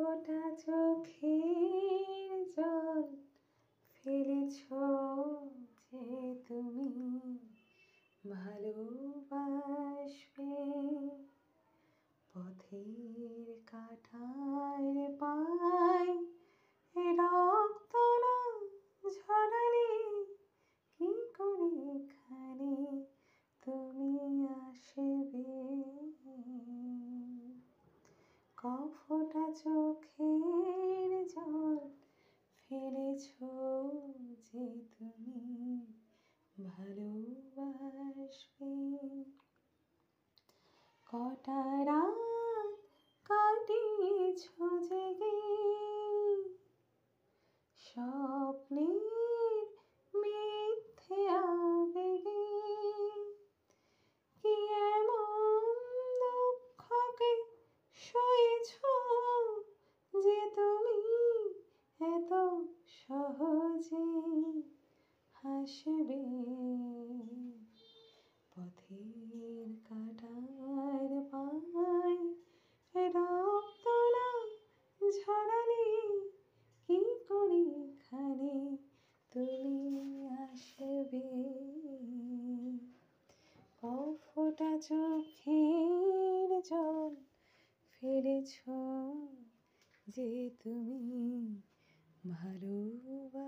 ফোঁটা চোখের জল ফেলেছ যে তুমি ভালোবাসবে। পথের কাঁটার পায় রক্ত না ঝরালে কি করে এখানে তুমি আসবে। কফোঁটা চোখের জল ফেলেছ যে তুমি ভালোবাসবে। কটা রাত কাটিয়েছ জেগে স্বপ্নের মিথ্যে আবেগে। কি এমন দুঃখকে সয়েছ যে তুমি এত সহজে হাসবে। পথের কাঁটার পায় রক্ত না ঝরালে কি করে এখানে তুমি আসবে। কফোঁটা চোখের জল ফেলেছ যে তুমি ভালোবাসবে।